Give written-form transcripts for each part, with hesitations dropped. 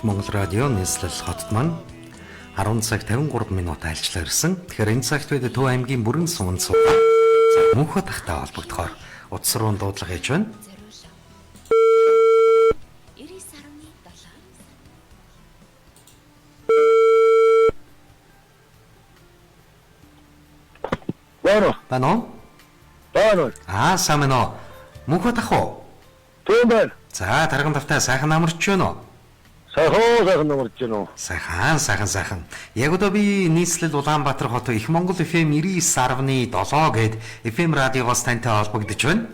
Монгол радио нийслэл хотод маань 10 цаг 53 минут альчлаа ирсэн. Тэгэхээр энэ цагт бид Төв аймгийн бүрэн суун цуг мөнхөд тахтай холбогдохоор утас руу дуудлага хийж байна. Бано. Самено. Мөнхөд тах уу? Тийм байна. За, тарган тавтай сайхан амарч байна уу? Сайхан амарч байна уу? Сайхан. Яг одоо би нийслэл Улаанбаатар хот Их Монгол FM 99.7 гээд FM радиогоос тантай холбогдож байна.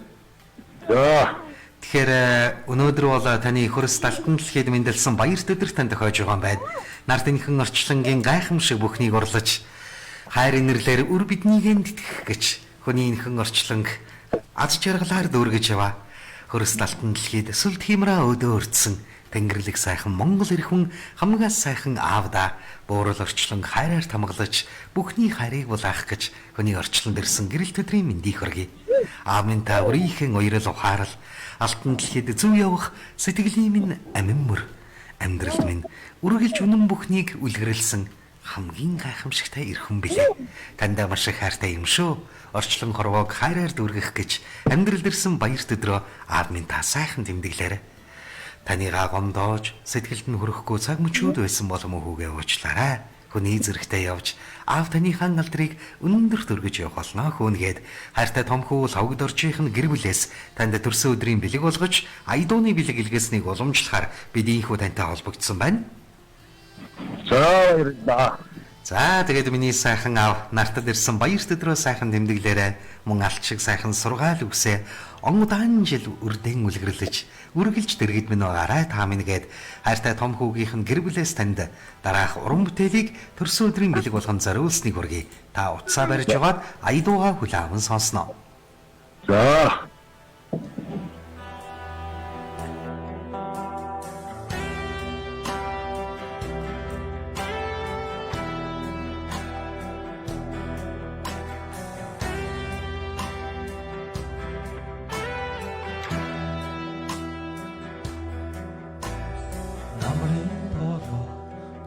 За. Тэгэхээр өнөөдөр бол таны хөрс талтан дэлхийд мэндэлсэн баярт өдөр танд тохиож байгаа юм байна. Нарт энхэн орчлонгийн гайхамшиг бүхнийг урлаж хайр инэрлэр үр биднийг эндтгэх гэж хүний энхэн орчлонг аз жаргалаар дүүргэж яваа. Хөрс талтан дэлхийд сүл тиймрээ өдөө өртсөн Тэнгэрлэг сайхан Монгол ирхэн хамгаас сайхан аавда буурал орчлон хайраар тамгалж бүхний хайрыг булаах гэж хүний орчлонд ирсэн гэрэл төдрийн мэндийг хүргэе. Аамын та өрийнхэн уярал ухаарал алтан дэлхийд зөв явах сэтгэлийн минь амин мөр амьдрал минь үргэлж үнэн бүхнийг үлгэрлсэн хамгийн гайхамшигтай ирхэн билээ. Тандаа маш их хайртай юм шүү. Орчлон хорвоог хайраар дүүргэх гэж амьдралд ирсэн баярт өдрөө аав минь та сайхан тэмдэглээрэй. Танийгаа гомдоож сэтгэлд нь хүрэхгүй цаг мөчүүд байсан болом хүүгээ уучлаарай. Хүний зэрэгтэй явж аав таныхаа алдрыг өндөр төргөж явах болно хөөнгээд хайртай том хүү лавгд оржийнх нь гэр бүлээс танд төрсөн өдрийн бэлэг болгож айдууны бэлэг илгээснийг уламжлахаар бид ийхүү тантай холбогдсон байна. За тэгээд миний сайхан аав нартад ирсэн баярт өдрөө сайхан тэмдэглээрэй. Мөн алт шиг сайхан сургаал үгсээ он удаан жил үрдэн үлгэрлэж үргэлж дэргэд минь байгаарай та минь гээд хайртай том хүүгийнх нь гэр бүлээс танд дараах уран бүтээлийг төрсөн өдрийн бэлэг болгон зориулсныг хүргэе. Та утсаа барьж яваад айдуугаа хүлээвэн сонсноо. За.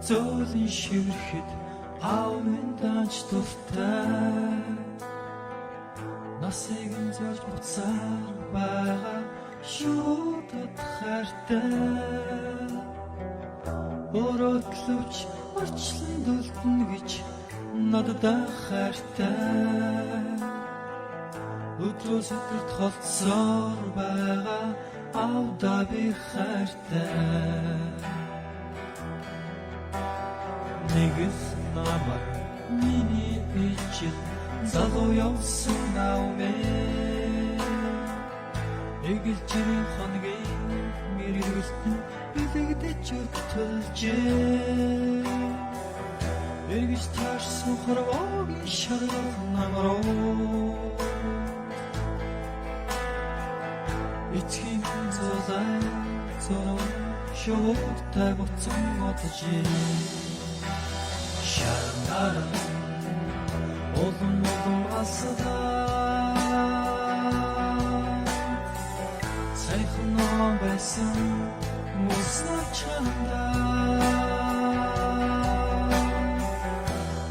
Зөөлөн ширхэд аавын данч дуртай насыг нь зорж буцаар байгаа шуудад хайртай өрөөдлөвч орчлон дөлтөн гэж надад хайртай өдрөөс өдөрт холцоор байгаа аавда би хайртай Нэгс намар миний ичил залуу явсан наумэ Эгэлжирийн хоногийн мэрэгэлтэн бэлэгдэж өтөлжээ Эргэж таарсан хорвоогийн шаргал намруу Эцгийн золай зоо шууртай буцан отожээ Шарнаран улам асдаа Сайхан ном байсан мөснө чандаа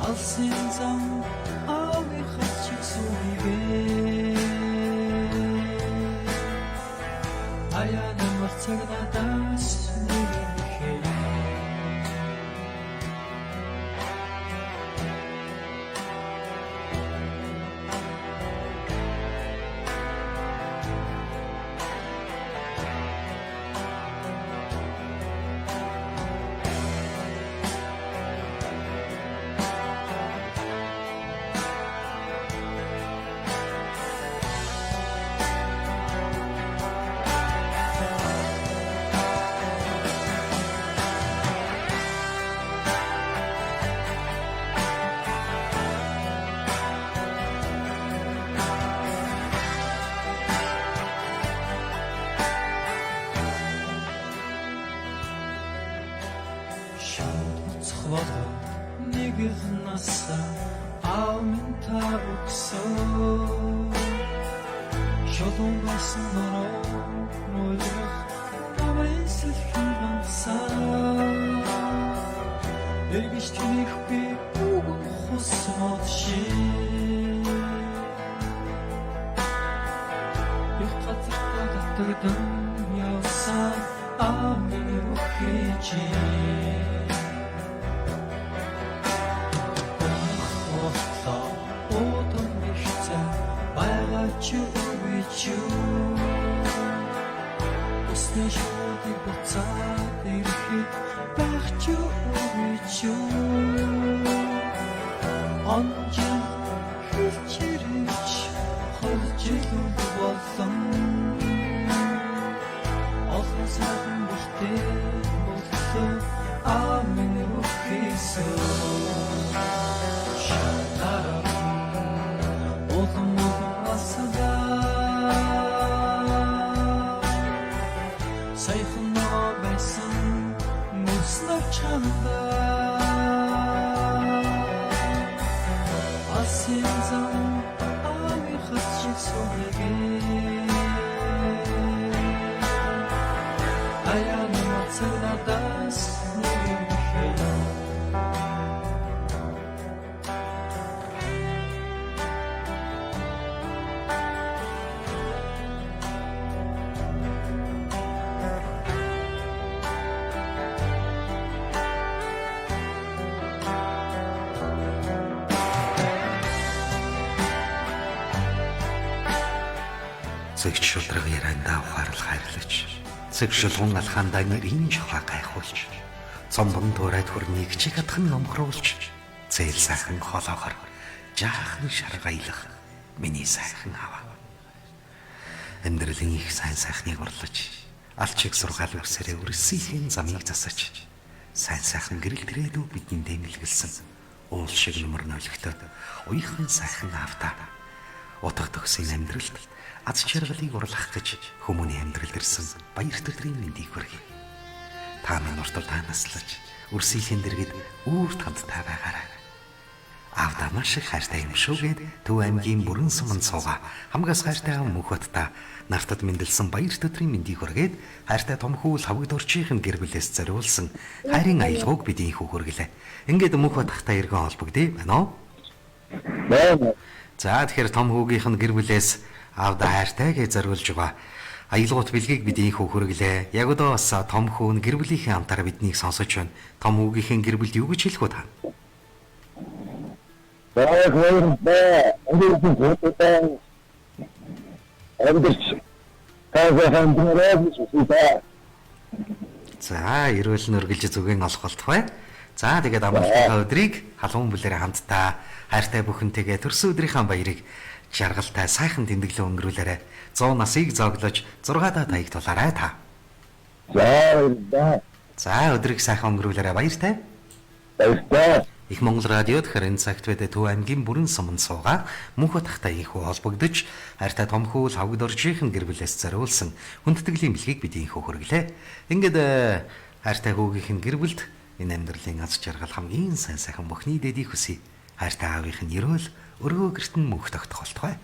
Алсын зам ави хачиг сүйгээ Аяна марцагнадаас нэгэнхээ Нэг л насаа аавын та өгсөн Шолон басан нороо нөлөх баясгалан гамсан эргэж тэнийх би бүгэн хусмод шин их газар татагдан явсан амин охичи Одон нэгцэн байгаач үгүй Усны шуудыг буцаад ирэхэд байх ч үгүй Онжин хилчирч холжил болсон Олон сайхан бүхтэй болсон амин өхийсэн Сайхан байсан нүснэр чамда Асын зам ами хатчик согеге Аяна мацанадас нэмхэ Цэгч шудраг ярандаа ухаарлах хайрлаж цэг шулгун алхаандаа нэрийн жохоо гайхуулж цомбон туурайд хүрнийг чиг хатхан номхруулж зээл сайхан хоолоогоор жаахан шаргаилах миний сайхан аваа амьдралын их сайн сайхныг урлаж алчиг сургаал үсэрээ үрсийн замыг засаж сайн сайхан гэрэл тэрээдүү бидний дэмэлгэлсэн уул шиг нөмөр нойлогтой уйхан сайхан авдаа утга төгсөн амьдралд аз жаргалыг урлах гэж хүмүүний амьдралд ирсэн баяр төрлийн мэндийг хүргэе. Та минь уртал танаслаж үрсийн дэргэд үүрт хамтдаа байгаарай. Авда маш их хайртай юм шүүгээд Төв аймгийн бүрэн суманд суугаа хамгаас хайртай мөнхөтта нартад мэндэлсэн баяр төрлийн мэндийг хүргээд хайртай томхүү лавгд орчийнхэн гэр бүлээс зориулсан хайрын аялгауг бидний хүргэлээ. Ингээд мөнхөт тахтай иргэн холбогдъё байна уу? Байна. За тэгэхээр том хүүгийнх нь гэр бүлээс авда хайртай гэж зориулж байгаа. Аялгуут бэлгийг бидний хүргэлээ. Яг одоо бас том хүү нь гэр бүлийнхээ амтаараа биднийг сонсож байна. Том хүүгийнхээ гэр бүлд юу гэж хэлэх вэ та? За, эрүүл нүргэлж зүгэн олох болтугай. За, тэгээд амралтынхаа өдрийг халуун бүлээрээ хамтдаа хайртай бүхэнтэйгээ төрсөн өдрийнхаа баярыг жаргалтай сайхан тэмдэглэн өнгөрүүлээрэ 100 насыг зоглож 6 таяг тулаарай та. За өдрийг сайхан өнгөрүүлээрэ баяртай. Баяртай. Их Монгол радиод хэрэн цагт бид Төв аймгийн бүрэн суманд суугаа мөнхөт тахтай инхүү холбогдож хайртай томхүү лавгд оржийнхэн гэр бүлээс зориулсан хүндэтгэлийн бэлгийг бидний хүргэлээ. Ингээд хайртай хүүгийнхэн гэр бүлд энэ амьдралын аз жаргал хамгийн сайн сайхан бүхний дэдийг хүсье. Хайртай аавынх нь ерөөл өргөө гэрт нь мөнх тогтох болтугай.